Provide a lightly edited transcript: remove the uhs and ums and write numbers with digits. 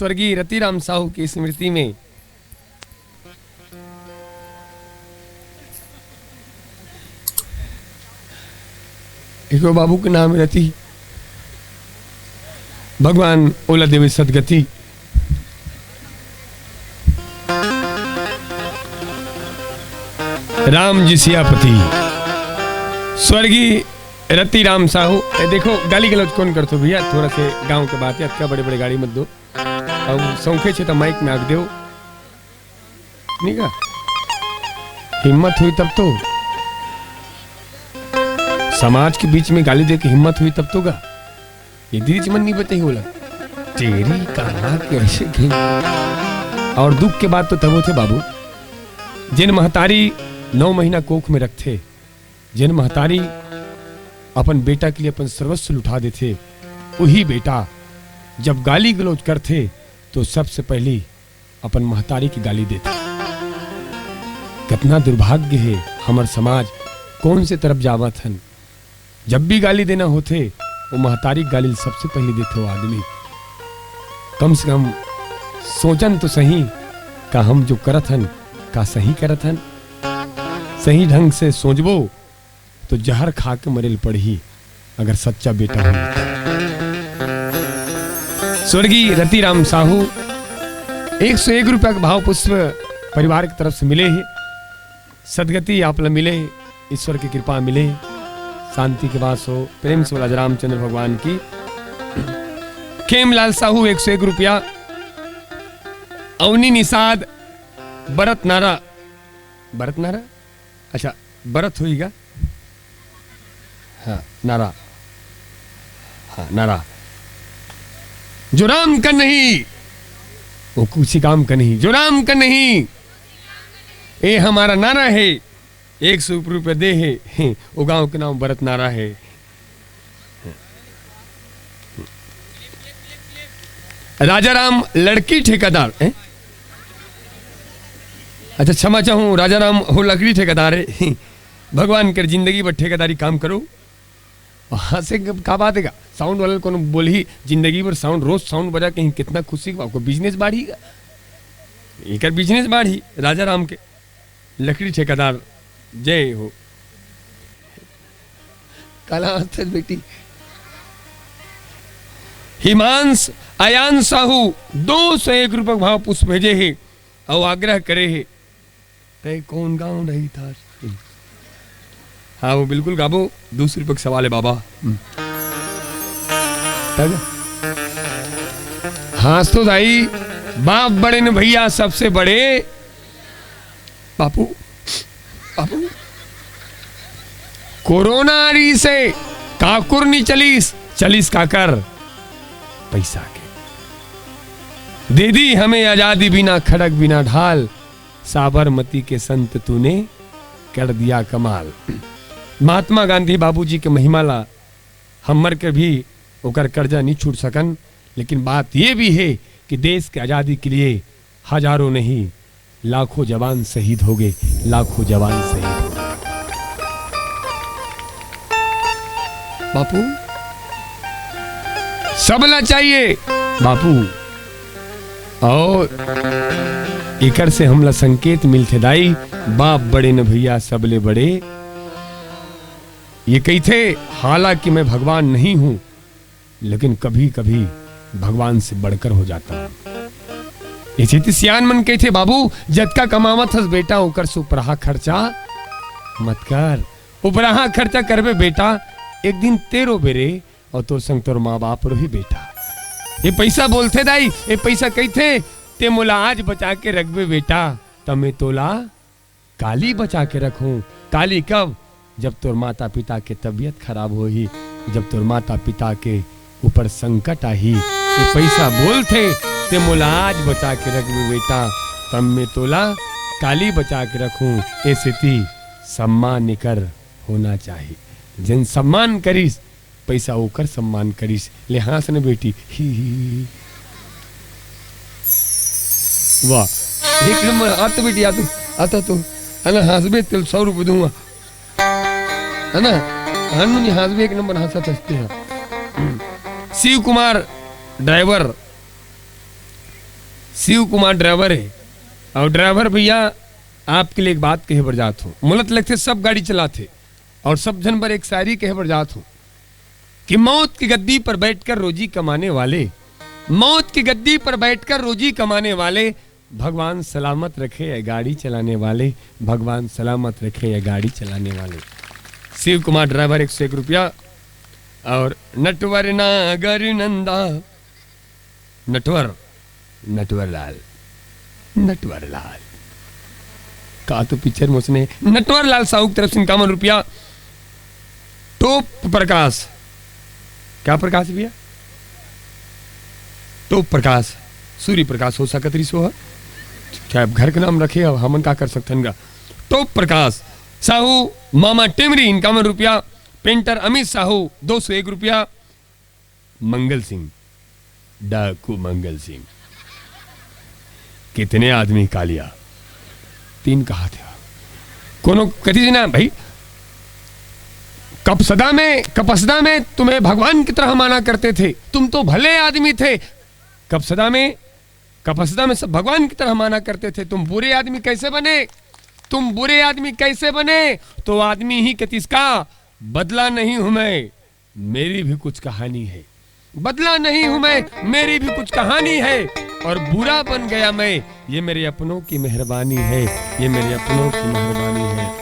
स्वर्गीय रतिराम साहू की स्मृति में एक बाबू के नाम रति, भगवान ओला देवी सदगति। राम जी सियापति स्वर्गीय रतिराम साहू। देखो गाली गलौज कौन करते हो भैया, थोड़ा से गांव के बात है, अक्का बड़े बड़े गाड़ी मत दो और सौखे छे तो माइक में आग दो नहीं का, हिम्मत हुई तब तो समाज के बीच में गाली दे के हिम्मत हुई तब तो गा। ये दीदी मन नहीं बताई बोला तेरी कहा कैसे गई। और दुख के बाद तो तब थे बाबू जिन महतारी 9 महीना कोख में रखते, जिन महतारी अपन बेटा के लिए अपन सर्वस्व लुटा देते, वही बेटा जब गाली गलौज करते तो सबसे पहले अपन महतारी की गाली देते। कितना दुर्भाग्य है हमार समाज कौन से तरफ जावत हन। जब भी गाली देना होते वो महतारी गाली सबसे पहले देते हो आदमी। कम से कम सोचन तो सही का हम जो करत हन का सही करत हन। सही ढंग से सोचबो तो जहर खा के मरेल पड़ी अगर सच्चा बेटा हो। स्वर्गीय रतिराम साहू 101 रुपया का भाव पुष्प परिवार की तरफ से मिले हैं। सदगति आप मिले, ईश्वर की कृपा मिले, शांति के वास हो, प्रेम से बोला रामचंद्र भगवान की। खेमलाल साहू 101 रुपया। अवनी निषाद बरत नारा, बरत नारा अच्छा बरत होगा, हाँ नारा, हाँ नारा। जो राम का नहीं वो कुछ काम का नहीं, जो राम का नहीं ये हमारा नारा है। 100 रुपये दे है, वो गांव के नाम बरत नारा है। राजाराम लड़की ठेकेदार, अच्छा क्षमा चाहूं, राजाराम हो लकड़ी ठेकेदार है। भगवान कर जिंदगी भर ठेकेदारी काम करो। वहां से का बात है, साउंड वाले को बोली जिंदगी भर साउंड, रोज साउंड बजा कहीं कितना खुशी आपको बिजनेस बढ़ीगा। एक बिजनेस बढ़ी राजाराम के लकड़ी ठेकेदार, जय हो। कला बेटी हिमांश अयान साहू 201 रुपये भाव पुष्प भेजे है और आग्रह करे है तय कौन गाँव रही था। हाँ वो बिल्कुल गाबो, 200 रुपये का सवाल है बाबा। हाँ तो भाई बाप बड़े न भैया सबसे बड़े बापू। बापू कोरोना आरी से काकुर नहीं चलीस, चलीस काकर पैसा के। दे दी हमें आजादी बिना खड़क बिना ढाल, साबरमती के संत तूने कर दिया कमाल। महात्मा गांधी बाबूजी के महिमाला हम मर के भी ओकर कर्जा नहीं छूट सकन। लेकिन बात यह भी है कि देश के आजादी के लिए हजारों नहीं लाखों जवान शहीद हो गए, लाखों जवान शहीद हो गए। बापू सबला चाहिए बापू, और इकर से हमला संकेत मिलते दाई बाप बड़े न भैया सबले बड़े। ये कही थे हालांकि मैं भगवान नहीं हूं लेकिन कभी कभी भगवान से बढ़कर हो जाता हूं। इसी सियान मन कही थे बाबू जतका कमावत हस बेटा ओकर से उपराहा खर्चा मत कर। उपराहा खर्चा करबे बेटा एक दिन तेरो बेरे और तोर संग तोर माँ बाप रो ही बेटा। ये पैसा बोलते दाई, ये पैसा कही थे ते मोला आज बचा के रखबे बेटा, तब मैं तोला काली बचा के रखूं। काली कब? जब तोर माता पिता के तबीयत खराब हो ही, जब तोर माता पिता के ऊपर संकट आई। ये पैसा बोलते ते मोला आज बचा के रखबे बेटा, तब मैं तोला काली बचा के रखूं। ए स्थिति सम्मान निकर होना चाहिए। जिन सम्मान करीस पैसा होकर सम्मान करीस। ले हाँस न बेटी, ही वाह एक नंबर। आता बेटी आता तो है ना, हंसबे तो 100 रुपये दूंगा है ना। हंसबे एक नंबर हंसते हैं। शिव कुमार ड्राइवर शिव कुमार ड्राइवर है और ड्राइवर भैया आपके लिए एक बात कहे बर जात हो। मुलत लगते सब गाड़ी चलाते और सब जन पर एक शायरी कहे बर जात हो कि मौत की गद्दी पर बैठकर रोजी कमाने वाले, मौत की गद्दी पर बैठकर रोजी कमाने वाले, भगवान सलामत रखे ये गाड़ी चलाने वाले, भगवान सलामत रखे ये गाड़ी चलाने वाले। शिव कुमार ड्राइवर 101 रुपया। और नटवर नागर नंदा, नटवर नटवर लाल, नटवर लाल का तो पिक्चर में उसने नटवर लाल साहू की तरफ से 51 रुपया। टोप प्रकाश, क्या प्रकाश भैया? टोप प्रकाश, सूर्य प्रकाश हो सकत सो है क्या घर का नाम रखे हमन का कर सकते गा। टोप प्रकाश साहू मामा टेमरी 51 रुपया। पेंटर अमित साहू 201 रुपया। मंगल सिंह, डाकू मंगल सिंह, कितने आदमी का लिया? 3 कहा थे कोनो कथी ना भाई। कपसदा में तुम्हें भगवान की तरह माना करते थे, तुम तो भले आदमी थे। कपसदा में सब भगवान की तरह माना करते थे, तुम बुरे आदमी कैसे बने? तुम बुरे आदमी कैसे बने? तो आदमी ही किसका बदला नहीं हूं मैं, मेरी भी कुछ कहानी है। बदला नहीं हूं मैं, मेरी भी कुछ कहानी है। और बुरा बन गया मैं, ये मेरे अपनों की मेहरबानी है, ये मेरे अपनों की मेहरबानी है।